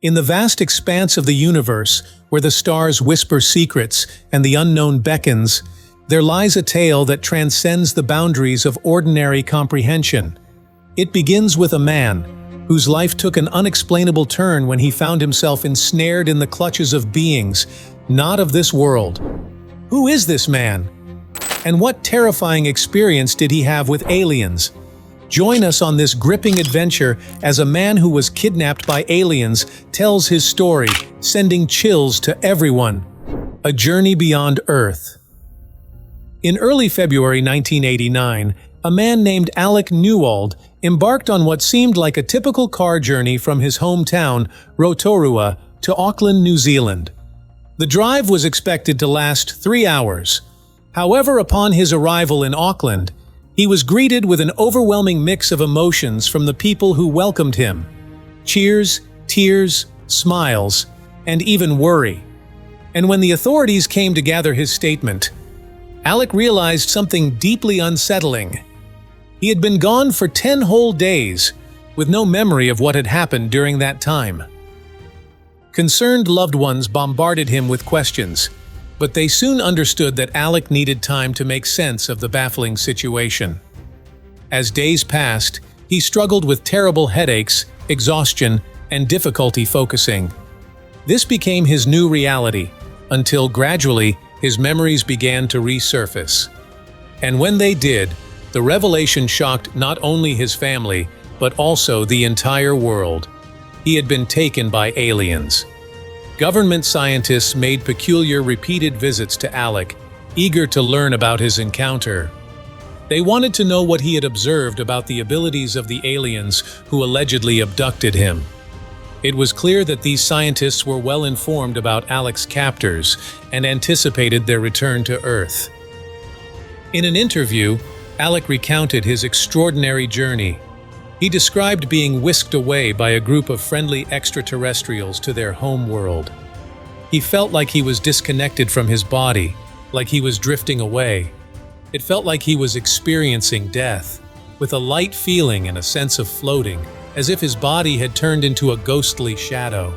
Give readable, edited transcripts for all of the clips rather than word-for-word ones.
In the vast expanse of the universe, where the stars whisper secrets and the unknown beckons, there lies a tale that transcends the boundaries of ordinary comprehension. It begins with a man whose life took an unexplainable turn when he found himself ensnared in the clutches of beings not of this world. Who is this man? And what terrifying experience did he have with aliens? Join us on this gripping adventure as a man who was kidnapped by aliens tells his story, sending chills to everyone. A journey beyond Earth. In early February 1989, a man named Alec Newald embarked on what seemed like a typical car journey from his hometown, Rotorua, to Auckland, New Zealand. The drive was expected to last 3 hours. However, upon his arrival in Auckland, he was greeted with an overwhelming mix of emotions from the people who welcomed him. Cheers, tears, smiles, and even worry. And when the authorities came to gather his statement, Alec realized something deeply unsettling. He had been gone for 10 whole days, with no memory of what had happened during that time. Concerned loved ones bombarded him with questions, but they soon understood that Alec needed time to make sense of the baffling situation. As days passed, he struggled with terrible headaches, exhaustion, and difficulty focusing. This became his new reality, until gradually his memories began to resurface. And when they did, the revelation shocked not only his family, but also the entire world. He had been taken by aliens. Government scientists made peculiar repeated visits to Alec, eager to learn about his encounter. They wanted to know what he had observed about the abilities of the aliens who allegedly abducted him. It was clear that these scientists were well informed about Alec's captors and anticipated their return to Earth. In an interview, Alec recounted his extraordinary journey. He described being whisked away by a group of friendly extraterrestrials to their home world. He felt like he was disconnected from his body, like he was drifting away. It felt like he was experiencing death, with a light feeling and a sense of floating, as if his body had turned into a ghostly shadow.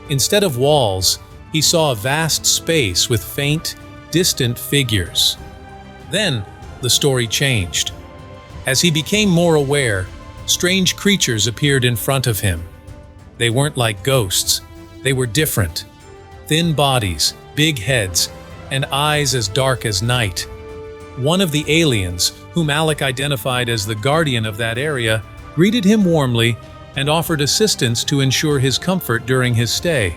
Instead of walls, he saw a vast space with faint, distant figures. Then, the story changed. As he became more aware, strange creatures appeared in front of him. They weren't like ghosts. They were different. Thin bodies, big heads, and eyes as dark as night. One of the aliens, whom Alec identified as the guardian of that area, greeted him warmly and offered assistance to ensure his comfort during his stay.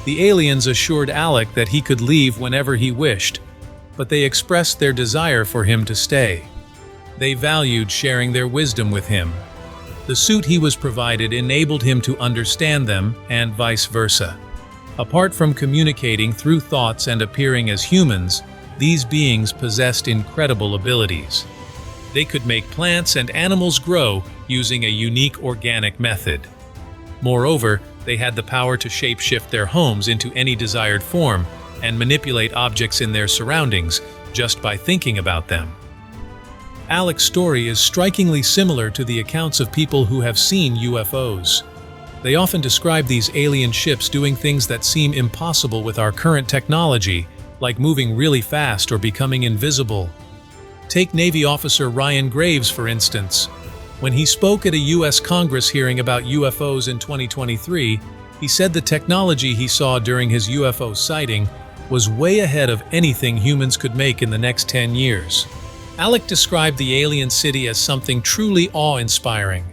The aliens assured Alec that he could leave whenever he wished, but they expressed their desire for him to stay. They valued sharing their wisdom with him. The suit he was provided enabled him to understand them, and vice versa. Apart from communicating through thoughts and appearing as humans, these beings possessed incredible abilities. They could make plants and animals grow using a unique organic method. Moreover, they had the power to shape-shift their homes into any desired form and manipulate objects in their surroundings just by thinking about them. Alec's story is strikingly similar to the accounts of people who have seen UFOs. They often describe these alien ships doing things that seem impossible with our current technology, like moving really fast or becoming invisible. Take Navy officer Ryan Graves, for instance. When he spoke at a U.S. Congress hearing about UFOs in 2023, he said the technology he saw during his UFO sighting was way ahead of anything humans could make in the next 10 years. Alec described the alien city as something truly awe-inspiring.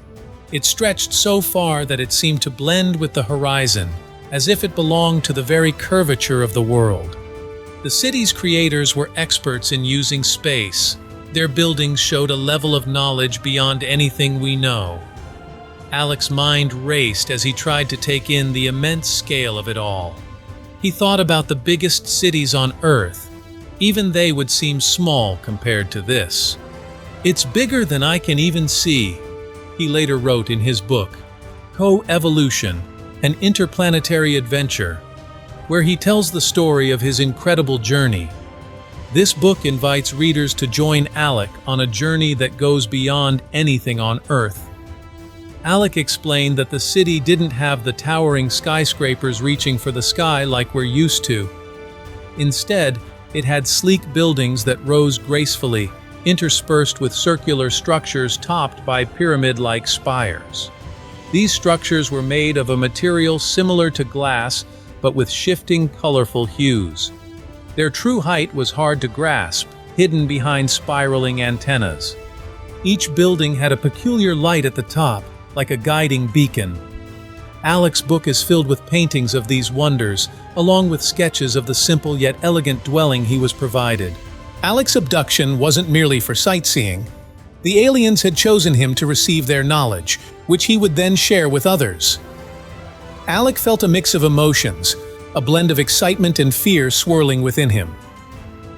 It stretched so far that it seemed to blend with the horizon, as if it belonged to the very curvature of the world. The city's creators were experts in using space. Their buildings showed a level of knowledge beyond anything we know. Alec's mind raced as he tried to take in the immense scale of it all. He thought about the biggest cities on Earth. Even they would seem small compared to this. "It's bigger than I can even see," he later wrote in his book, Co-Evolution, an Interplanetary Adventure, where he tells the story of his incredible journey. This book invites readers to join Alec on a journey that goes beyond anything on Earth. Alec explained that the city didn't have the towering skyscrapers reaching for the sky like we're used to. Instead, it had sleek buildings that rose gracefully, interspersed with circular structures topped by pyramid-like spires. These structures were made of a material similar to glass, but with shifting, colorful hues. Their true height was hard to grasp, hidden behind spiraling antennas. Each building had a peculiar light at the top, like a guiding beacon. Alec's book is filled with paintings of these wonders, along with sketches of the simple yet elegant dwelling he was provided. Alec's abduction wasn't merely for sightseeing. The aliens had chosen him to receive their knowledge, which he would then share with others. Alec felt a mix of emotions, a blend of excitement and fear swirling within him.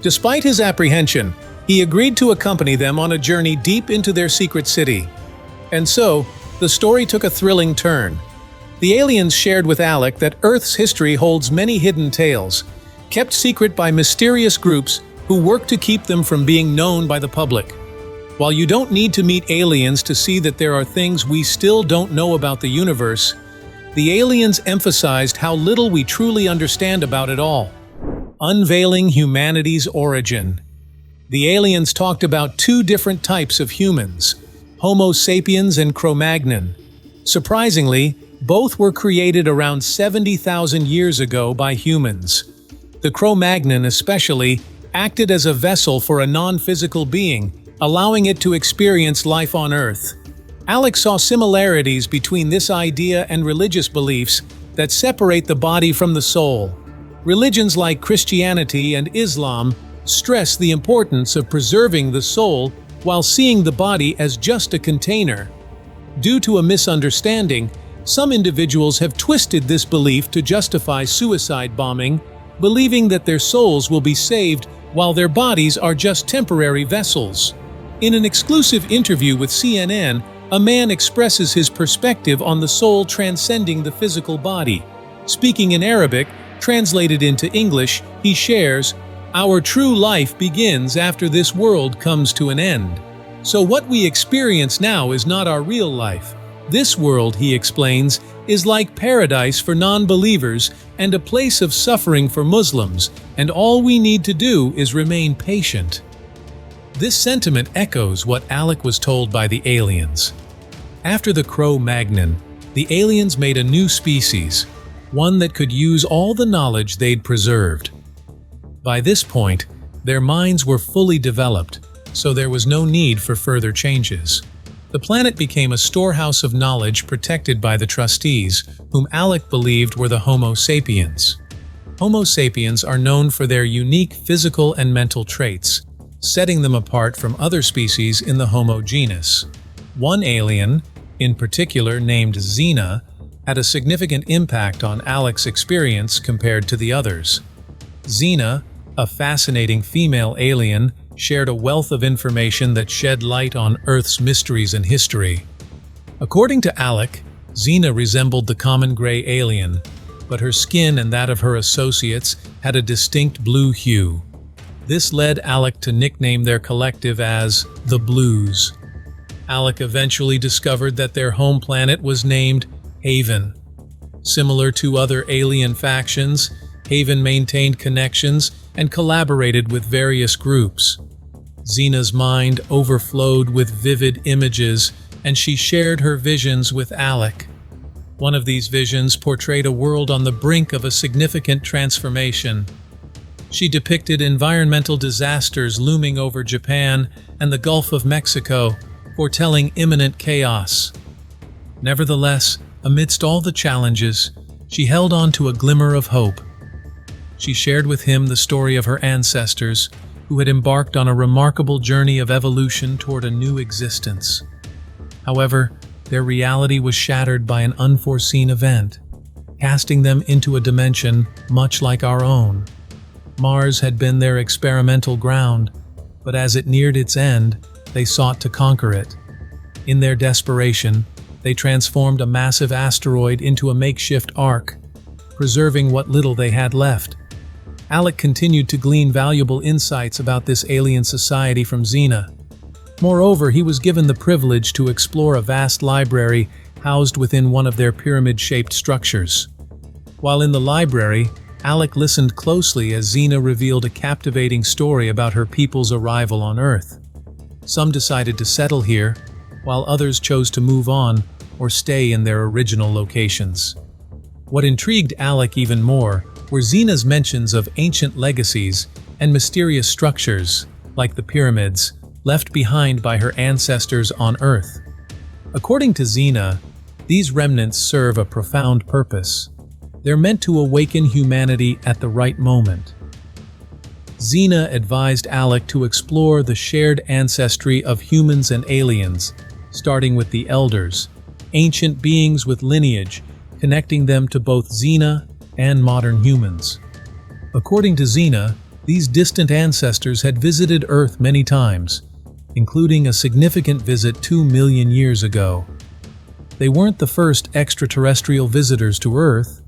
Despite his apprehension, he agreed to accompany them on a journey deep into their secret city. And so, the story took a thrilling turn. The aliens shared with Alec that Earth's history holds many hidden tales, kept secret by mysterious groups who work to keep them from being known by the public. While you don't need to meet aliens to see that there are things we still don't know about the universe, the aliens emphasized how little we truly understand about it all. Unveiling humanity's origin. The aliens talked about two different types of humans, Homo sapiens and Cro-Magnon. Surprisingly, both were created around 70,000 years ago by humans. The Cro-Magnon especially acted as a vessel for a non-physical being, allowing it to experience life on Earth. Alec saw similarities between this idea and religious beliefs that separate the body from the soul. Religions like Christianity and Islam stress the importance of preserving the soul while seeing the body as just a container. Due to a misunderstanding, some individuals have twisted this belief to justify suicide bombing, believing that their souls will be saved while their bodies are just temporary vessels. In an exclusive interview with CNN, a man expresses his perspective on the soul transcending the physical body. Speaking in Arabic, translated into English, he shares, "Our true life begins after this world comes to an end. So what we experience now is not our real life. This world," he explains, "is like paradise for non-believers and a place of suffering for Muslims, and all we need to do is remain patient." This sentiment echoes what Alec was told by the aliens. After the Cro-Magnon, the aliens made a new species, one that could use all the knowledge they'd preserved. By this point, their minds were fully developed, so there was no need for further changes. The planet became a storehouse of knowledge protected by the trustees, whom Alec believed were the Homo sapiens. Homo sapiens are known for their unique physical and mental traits, setting them apart from other species in the Homo genus. One alien, in particular named Xena, had a significant impact on Alec's experience compared to the others. Xena, a fascinating female alien, shared a wealth of information that shed light on Earth's mysteries and history. According to Alec, Xena resembled the common gray alien, but her skin and that of her associates had a distinct blue hue. This led Alec to nickname their collective as the Blues. Alec eventually discovered that their home planet was named Haven. Similar to other alien factions, Haven maintained connections and collaborated with various groups. Xena's mind overflowed with vivid images, and she shared her visions with Alec. One of these visions portrayed a world on the brink of a significant transformation. She depicted environmental disasters looming over Japan and the Gulf of Mexico, foretelling imminent chaos. Nevertheless, amidst all the challenges, she held on to a glimmer of hope. She shared with him the story of her ancestors, who had embarked on a remarkable journey of evolution toward a new existence. However, their reality was shattered by an unforeseen event, casting them into a dimension much like our own. Mars had been their experimental ground, but as it neared its end, they sought to conquer it. In their desperation, they transformed a massive asteroid into a makeshift ark, preserving what little they had left. Alec continued to glean valuable insights about this alien society from Xena. Moreover, he was given the privilege to explore a vast library housed within one of their pyramid-shaped structures. While in the library, Alec listened closely as Xena revealed a captivating story about her people's arrival on Earth. Some decided to settle here, while others chose to move on or stay in their original locations. What intrigued Alec even more were Xena's mentions of ancient legacies and mysterious structures, like the pyramids, left behind by her ancestors on Earth. According to Xena, these remnants serve a profound purpose. They're meant to awaken humanity at the right moment. Xena advised Alec to explore the shared ancestry of humans and aliens, starting with the Elders, ancient beings with lineage, connecting them to both Xena and modern humans. According to Xena, these distant ancestors had visited Earth many times, including a significant visit 2 million years ago. They weren't the first extraterrestrial visitors to Earth,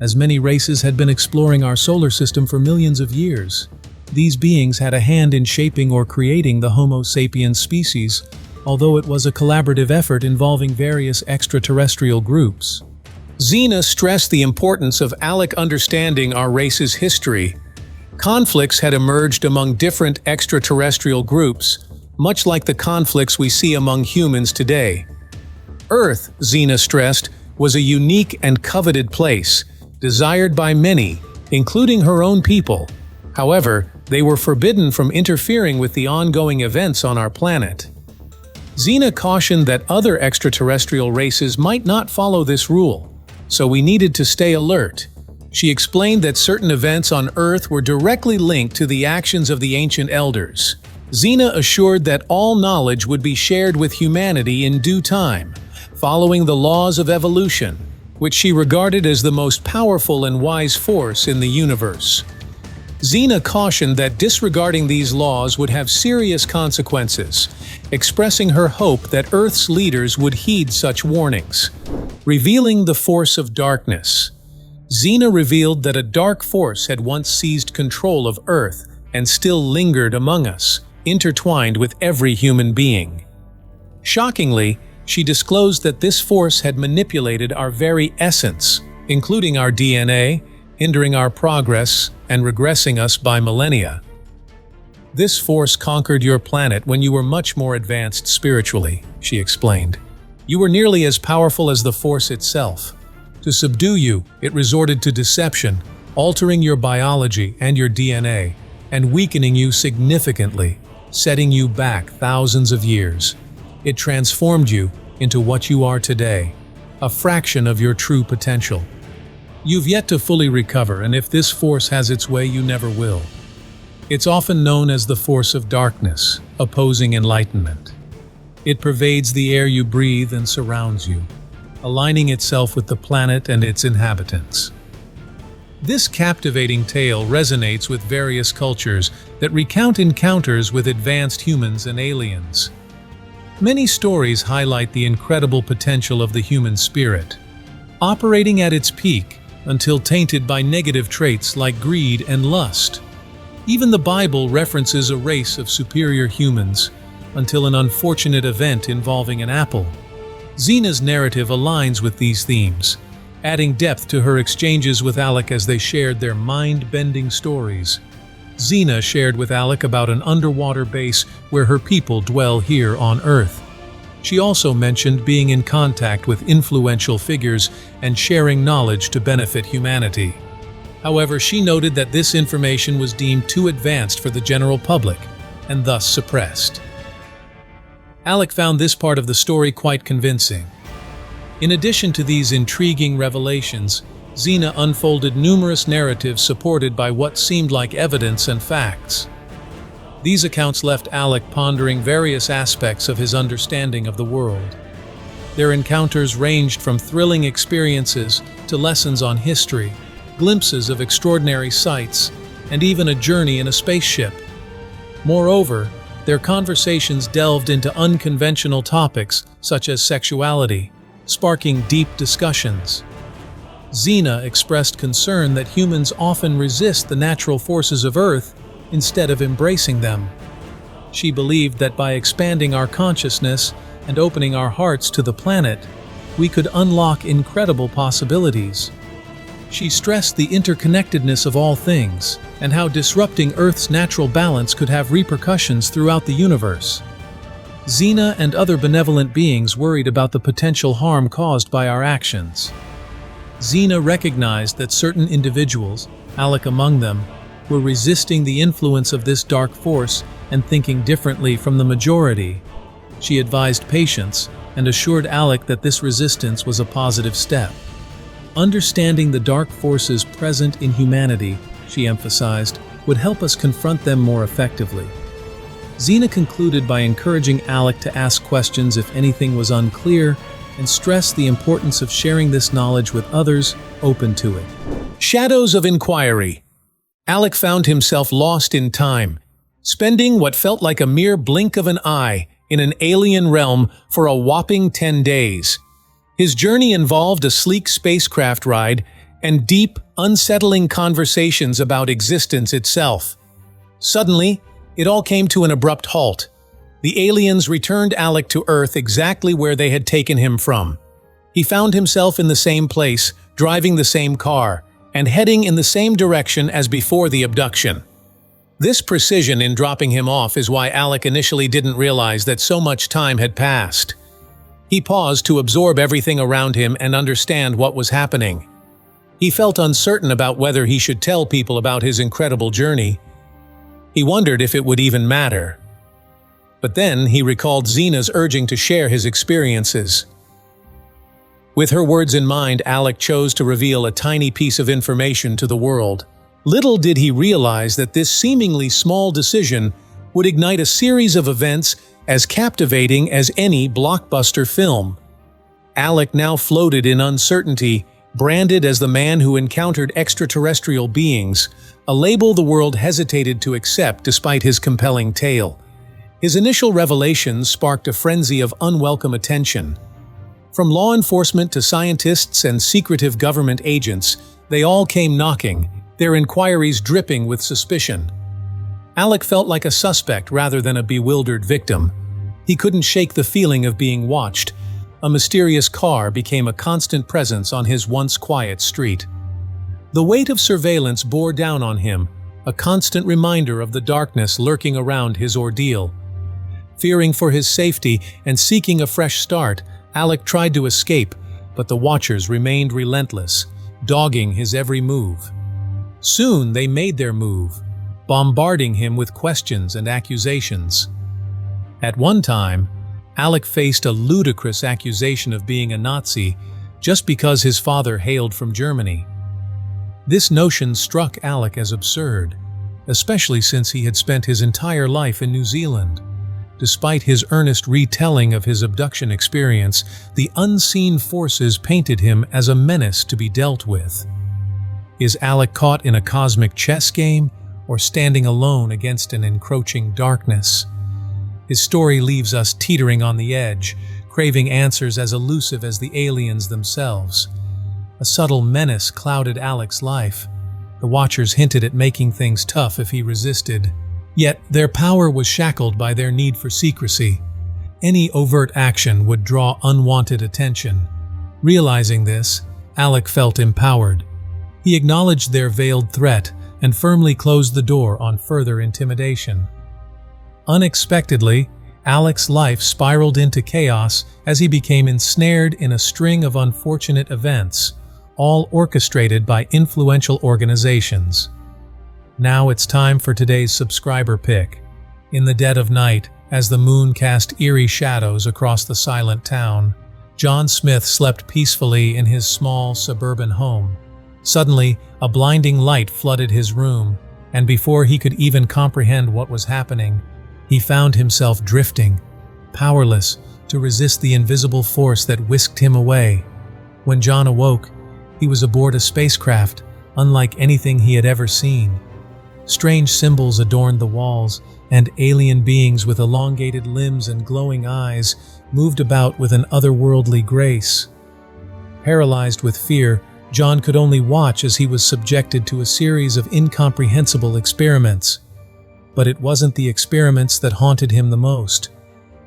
as many races had been exploring our solar system for millions of years. These beings had a hand in shaping or creating the Homo sapiens species, although it was a collaborative effort involving various extraterrestrial groups. Xena stressed the importance of Alec understanding our race's history. Conflicts had emerged among different extraterrestrial groups, much like the conflicts we see among humans today. Earth, Xena stressed, was a unique and coveted place, desired by many, including her own people. However, they were forbidden from interfering with the ongoing events on our planet. Xena cautioned that other extraterrestrial races might not follow this rule, so we needed to stay alert. She explained that certain events on Earth were directly linked to the actions of the ancient elders. Xena assured that all knowledge would be shared with humanity in due time, following the laws of evolution, which she regarded as the most powerful and wise force in the universe. Xena cautioned that disregarding these laws would have serious consequences, expressing her hope that Earth's leaders would heed such warnings. Revealing the force of darkness. Xena revealed that a dark force had once seized control of Earth and still lingered among us, intertwined with every human being. Shockingly, she disclosed that this force had manipulated our very essence, including our DNA, hindering our progress and regressing us by millennia. This force conquered your planet when you were much more advanced spiritually, she explained. You were nearly as powerful as the force itself. To subdue you, it resorted to deception, altering your biology and your DNA, and weakening you significantly, setting you back thousands of years. It transformed you into what you are today, a fraction of your true potential. You've yet to fully recover, and if this force has its way, you never will. It's often known as the force of darkness, opposing enlightenment. It pervades the air you breathe and surrounds you, aligning itself with the planet and its inhabitants. This captivating tale resonates with various cultures that recount encounters with advanced humans and aliens. Many stories highlight the incredible potential of the human spirit, operating at its peak until tainted by negative traits like greed and lust. Even the Bible references a race of superior humans until an unfortunate event involving an apple. Xena's narrative aligns with these themes, adding depth to her exchanges with Alec as they shared their mind-bending stories. Xena shared with Alec about an underwater base where her people dwell here on Earth. She also mentioned being in contact with influential figures and sharing knowledge to benefit humanity. However, she noted that this information was deemed too advanced for the general public, and thus suppressed. Alec found this part of the story quite convincing. In addition to these intriguing revelations, Xena unfolded numerous narratives supported by what seemed like evidence and facts. These accounts left Alec pondering various aspects of his understanding of the world. Their encounters ranged from thrilling experiences to lessons on history, glimpses of extraordinary sights, and even a journey in a spaceship. Moreover, their conversations delved into unconventional topics such as sexuality, sparking deep discussions. Xena expressed concern that humans often resist the natural forces of Earth instead of embracing them. She believed that by expanding our consciousness and opening our hearts to the planet, we could unlock incredible possibilities. She stressed the interconnectedness of all things and how disrupting Earth's natural balance could have repercussions throughout the universe. Xena and other benevolent beings worried about the potential harm caused by our actions. Xena recognized that certain individuals, Alec among them, were resisting the influence of this dark force and thinking differently from the majority. She advised patience and assured Alec that this resistance was a positive step. Understanding the dark forces present in humanity, she emphasized, would help us confront them more effectively. Xena concluded by encouraging Alec to ask questions if anything was unclear and stressed the importance of sharing this knowledge with others open to it. Shadows of inquiry. Alec found himself lost in time, spending what felt like a mere blink of an eye in an alien realm for a whopping 10 days. His journey involved a sleek spacecraft ride and deep, unsettling conversations about existence itself. Suddenly, it all came to an abrupt halt. The aliens returned Alec to Earth exactly where they had taken him from. He found himself in the same place, driving the same car, and heading in the same direction as before the abduction. This precision in dropping him off is why Alec initially didn't realize that so much time had passed. He paused to absorb everything around him and understand what was happening. He felt uncertain about whether he should tell people about his incredible journey. He wondered if it would even matter. But then he recalled Xena's urging to share his experiences. With her words in mind, Alec chose to reveal a tiny piece of information to the world. Little did he realize that this seemingly small decision would ignite a series of events as captivating as any blockbuster film. Alec now floated in uncertainty, branded as the man who encountered extraterrestrial beings, a label the world hesitated to accept despite his compelling tale. His initial revelations sparked a frenzy of unwelcome attention. From law enforcement to scientists and secretive government agents, they all came knocking, their inquiries dripping with suspicion. Alec felt like a suspect rather than a bewildered victim. He couldn't shake the feeling of being watched. A mysterious car became a constant presence on his once quiet street. The weight of surveillance bore down on him, a constant reminder of the darkness lurking around his ordeal. Fearing for his safety and seeking a fresh start, Alec tried to escape, but the watchers remained relentless, dogging his every move. Soon they made their move, bombarding him with questions and accusations. At one time, Alec faced a ludicrous accusation of being a Nazi just because his father hailed from Germany. This notion struck Alec as absurd, especially since he had spent his entire life in New Zealand. Despite his earnest retelling of his abduction experience, the unseen forces painted him as a menace to be dealt with. Is Alec caught in a cosmic chess game, or standing alone against an encroaching darkness? His story leaves us teetering on the edge, craving answers as elusive as the aliens themselves. A subtle menace clouded Alec's life. The Watchers hinted at making things tough if he resisted. Yet their power was shackled by their need for secrecy. Any overt action would draw unwanted attention. Realizing this, Alec felt empowered. He acknowledged their veiled threat and firmly closed the door on further intimidation. Unexpectedly, Alec's life spiraled into chaos as he became ensnared in a string of unfortunate events, all orchestrated by influential organizations. Now it's time for today's subscriber pick. In the dead of night, as the moon cast eerie shadows across the silent town, John Smith slept peacefully in his small suburban home. Suddenly, a blinding light flooded his room, and before he could even comprehend what was happening, he found himself drifting, powerless to resist the invisible force that whisked him away. When John awoke, he was aboard a spacecraft, unlike anything he had ever seen. Strange symbols adorned the walls, and alien beings with elongated limbs and glowing eyes moved about with an otherworldly grace. Paralyzed with fear, John could only watch as he was subjected to a series of incomprehensible experiments. But it wasn't the experiments that haunted him the most.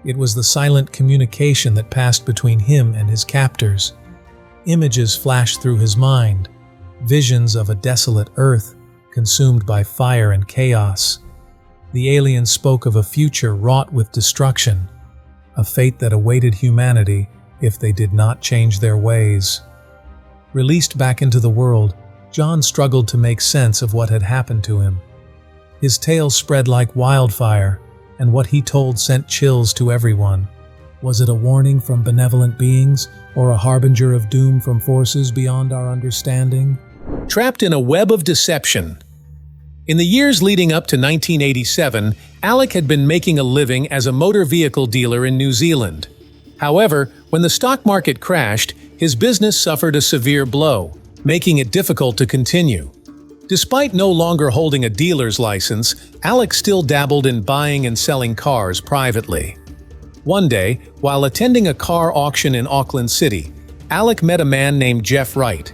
It was the silent communication that passed between him and his captors. Images flashed through his mind, visions of a desolate Earth consumed by fire and chaos. The aliens spoke of a future wrought with destruction, a fate that awaited humanity if they did not change their ways. Released back into the world, John struggled to make sense of what had happened to him. His tale spread like wildfire, and what he told sent chills to everyone. Was it a warning from benevolent beings, or a harbinger of doom from forces beyond our understanding? Trapped in a web of deception. In the years leading up to 1987, Alec had been making a living as a motor vehicle dealer in New Zealand. However, when the stock market crashed, his business suffered a severe blow, making it difficult to continue. Despite no longer holding a dealer's license, Alec still dabbled in buying and selling cars privately. One day, while attending a car auction in Auckland City, Alec met a man named Jeff Wright.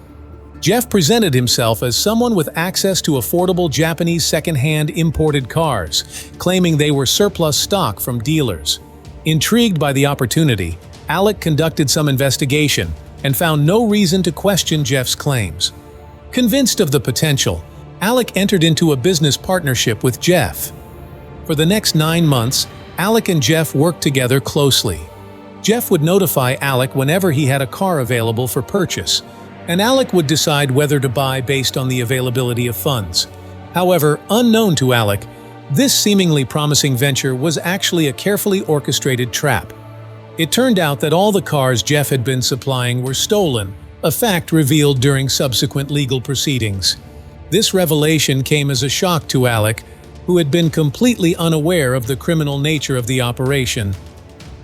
Jeff presented himself as someone with access to affordable Japanese second-hand imported cars, claiming they were surplus stock from dealers. Intrigued by the opportunity, Alec conducted some investigation and found no reason to question Jeff's claims. Convinced of the potential, Alec entered into a business partnership with Jeff. For the next 9 months, Alec and Jeff worked together closely. Jeff would notify Alec whenever he had a car available for purchase, and Alec would decide whether to buy based on the availability of funds. However, unknown to Alec, this seemingly promising venture was actually a carefully orchestrated trap. It turned out that all the cars Jeff had been supplying were stolen, a fact revealed during subsequent legal proceedings. This revelation came as a shock to Alec, who had been completely unaware of the criminal nature of the operation.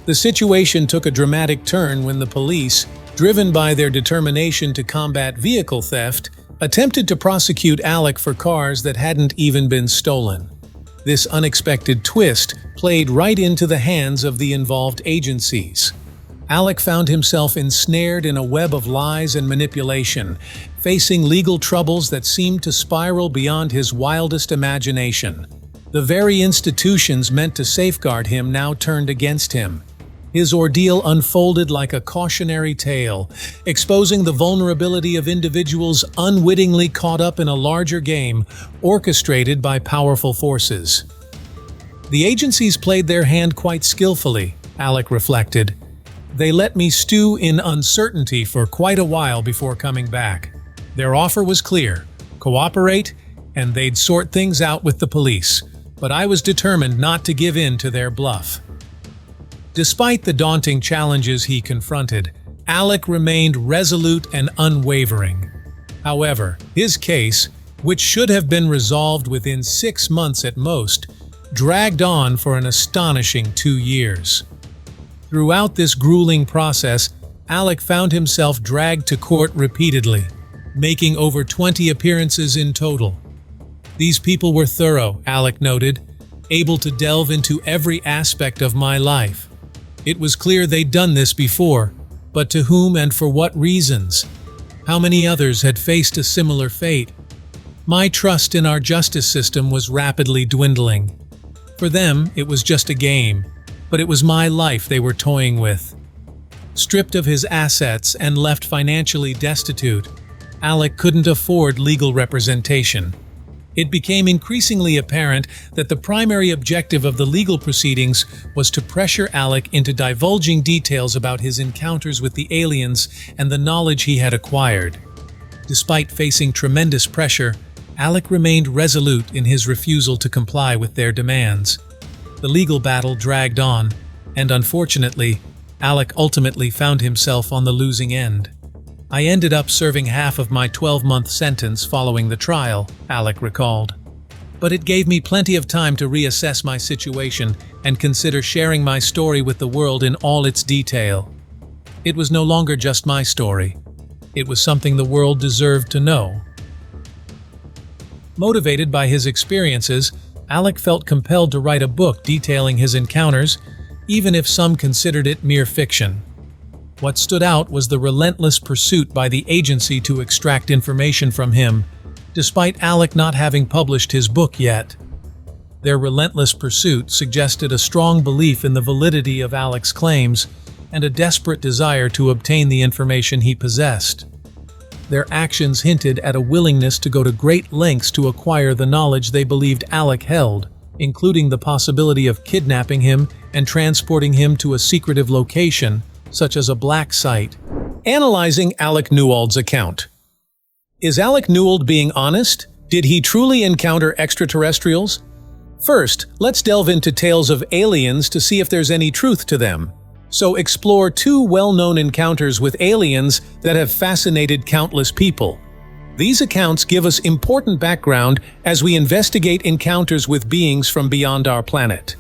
The situation took a dramatic turn when the police, driven by their determination to combat vehicle theft, attempted to prosecute Alec for cars that hadn't even been stolen. This unexpected twist played right into the hands of the involved agencies. Alec found himself ensnared in a web of lies and manipulation, facing legal troubles that seemed to spiral beyond his wildest imagination. The very institutions meant to safeguard him now turned against him. His ordeal unfolded like a cautionary tale, exposing the vulnerability of individuals unwittingly caught up in a larger game orchestrated by powerful forces. The agencies played their hand quite skillfully, Alec reflected. They let me stew in uncertainty for quite a while before coming back. Their offer was clear: cooperate, and they'd sort things out with the police. But I was determined not to give in to their bluff. Despite the daunting challenges he confronted, Alec remained resolute and unwavering. However, his case, which should have been resolved within 6 months at most, dragged on for an astonishing 2 years. Throughout this grueling process, Alec found himself dragged to court repeatedly, making over 20 appearances in total. These people were thorough, Alec noted, able to delve into every aspect of my life. It was clear they'd done this before, but to whom and for what reasons? How many others had faced a similar fate? My trust in our justice system was rapidly dwindling. For them, it was just a game, but it was my life they were toying with. Stripped of his assets and left financially destitute, Alec couldn't afford legal representation. It became increasingly apparent that the primary objective of the legal proceedings was to pressure Alec into divulging details about his encounters with the aliens and the knowledge he had acquired. Despite facing tremendous pressure, Alec remained resolute in his refusal to comply with their demands. The legal battle dragged on, and unfortunately, Alec ultimately found himself on the losing end. I ended up serving half of my 12-month sentence following the trial, Alec recalled. But it gave me plenty of time to reassess my situation and consider sharing my story with the world in all its detail. It was no longer just my story. It was something the world deserved to know. Motivated by his experiences, Alec felt compelled to write a book detailing his encounters, even if some considered it mere fiction. What stood out was the relentless pursuit by the agency to extract information from him, despite Alec not having published his book yet. Their relentless pursuit suggested a strong belief in the validity of Alec's claims and a desperate desire to obtain the information he possessed. Their actions hinted at a willingness to go to great lengths to acquire the knowledge they believed Alec held, including the possibility of kidnapping him and transporting him to a secretive location, such as a black site. Analyzing Alec Newald's account. Is Alec Newald being honest? Did he truly encounter extraterrestrials? First, let's delve into tales of aliens to see if there's any truth to them. So explore two well-known encounters with aliens that have fascinated countless people. These accounts give us important background as we investigate encounters with beings from beyond our planet.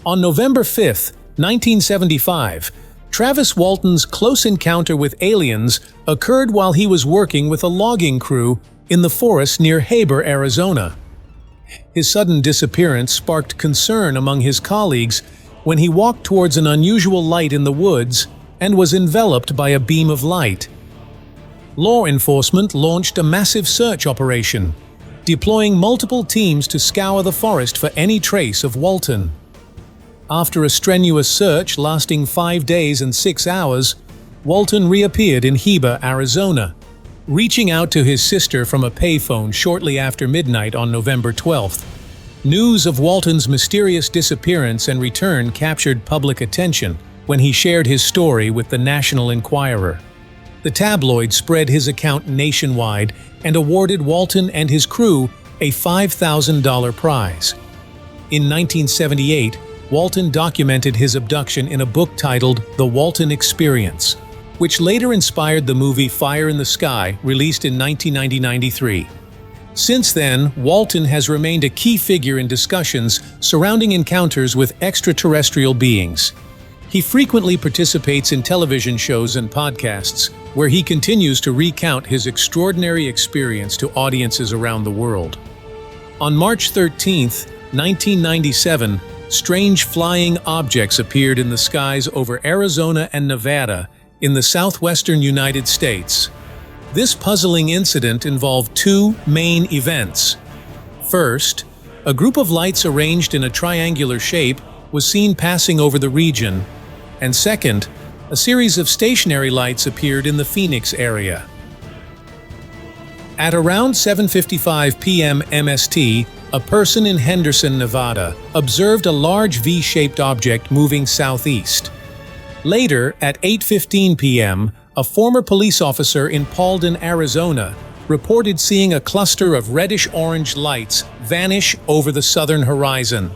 On November 5, 1975, Travis Walton's close encounter with aliens occurred while he was working with a logging crew in the forest near Heber, Arizona. His sudden disappearance sparked concern among his colleagues when he walked towards an unusual light in the woods and was enveloped by a beam of light. Law enforcement launched a massive search operation, deploying multiple teams to scour the forest for any trace of Walton. After a strenuous search lasting 5 days and 6 hours, Walton reappeared in Heber, Arizona, reaching out to his sister from a payphone shortly after midnight on November 12th. News of Walton's mysterious disappearance and return captured public attention when he shared his story with the National Enquirer. The tabloid spread his account nationwide and awarded Walton and his crew a $5,000 prize. In 1978, Walton documented his abduction in a book titled The Walton Experience, which later inspired the movie Fire in the Sky, released in 1993. Since then, Walton has remained a key figure in discussions surrounding encounters with extraterrestrial beings. He frequently participates in television shows and podcasts, where he continues to recount his extraordinary experience to audiences around the world. On March 13, 1997, strange flying objects appeared in the skies over Arizona and Nevada in the southwestern United States. This puzzling incident involved two main events. First, a group of lights arranged in a triangular shape was seen passing over the region, and second, a series of stationary lights appeared in the Phoenix area. At around 7:55 p.m. MST, a person in Henderson, Nevada, observed a large V-shaped object moving southeast. Later, at 8:15 p.m., a former police officer in Paulden, Arizona, reported seeing a cluster of reddish-orange lights vanish over the southern horizon.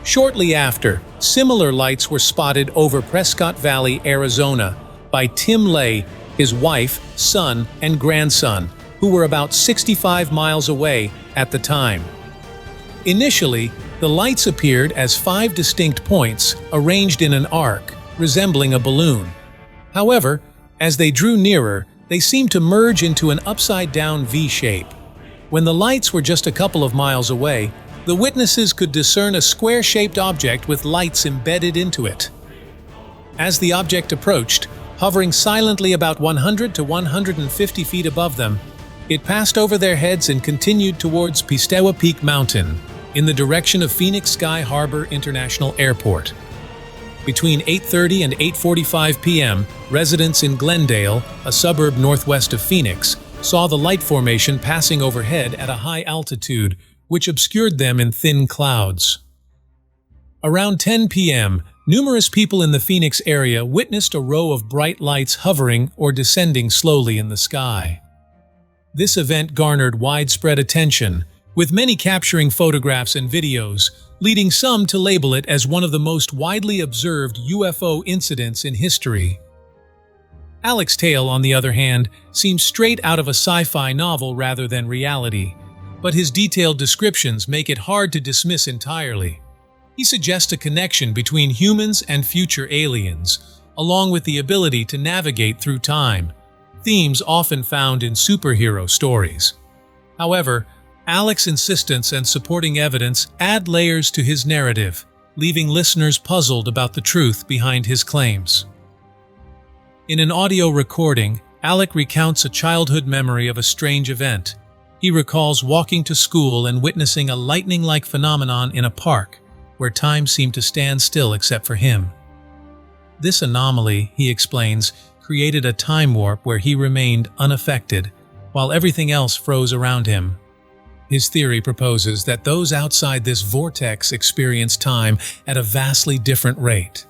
Shortly after, similar lights were spotted over Prescott Valley, Arizona, by Tim Lay, his wife, son, and grandson, who were about 65 miles away at the time. Initially, the lights appeared as 5 distinct points arranged in an arc, resembling a balloon. However, as they drew nearer, they seemed to merge into an upside-down V shape. When the lights were just a couple of miles away, the witnesses could discern a square-shaped object with lights embedded into it. As the object approached, hovering silently about 100 to 150 feet above them, it passed over their heads and continued towards Pistewa Peak Mountain, in the direction of Phoenix Sky Harbor International Airport. Between 8:30 and 8:45 p.m., residents in Glendale, a suburb northwest of Phoenix, saw the light formation passing overhead at a high altitude, which obscured them in thin clouds. Around 10 p.m., numerous people in the Phoenix area witnessed a row of bright lights hovering or descending slowly in the sky. This event garnered widespread attention, with many capturing photographs and videos, leading some to label it as one of the most widely observed UFO incidents in history. Alec's tale, on the other hand, seems straight out of a sci-fi novel rather than reality, but his detailed descriptions make it hard to dismiss entirely. He suggests a connection between humans and future aliens, along with the ability to navigate through time, themes often found in superhero stories. However, Alec's insistence and supporting evidence add layers to his narrative, leaving listeners puzzled about the truth behind his claims. In an audio recording, Alec recounts a childhood memory of a strange event. He recalls walking to school and witnessing a lightning-like phenomenon in a park, where time seemed to stand still except for him. This anomaly, he explains, created a time warp where he remained unaffected, while everything else froze around him. His theory proposes that those outside this vortex experience time at a vastly different rate.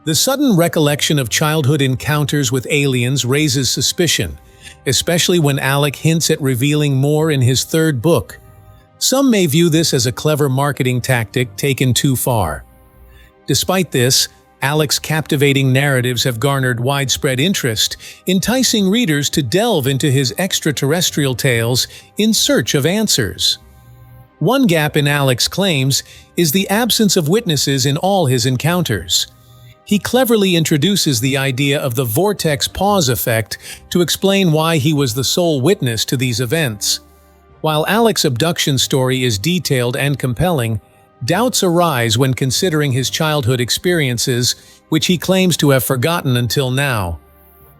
The sudden recollection of childhood encounters with aliens raises suspicion, especially when Alec hints at revealing more in his third book. Some may view this as a clever marketing tactic taken too far. Despite this, Alec's captivating narratives have garnered widespread interest, enticing readers to delve into his extraterrestrial tales in search of answers. One gap in Alec's claims is the absence of witnesses in all his encounters. He cleverly introduces the idea of the vortex pause effect to explain why he was the sole witness to these events. While Alec's abduction story is detailed and compelling, doubts arise when considering his childhood experiences, which he claims to have forgotten until now.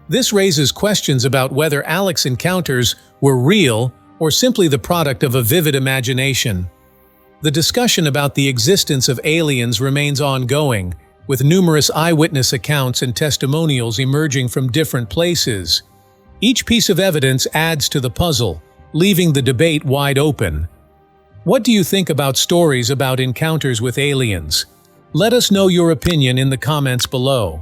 This raises questions about whether Alec's encounters were real or simply the product of a vivid imagination. The discussion about the existence of aliens remains ongoing, with numerous eyewitness accounts and testimonials emerging from different places. Each piece of evidence adds to the puzzle, leaving the debate wide open. What do you think about stories about encounters with aliens? Let us know your opinion in the comments below.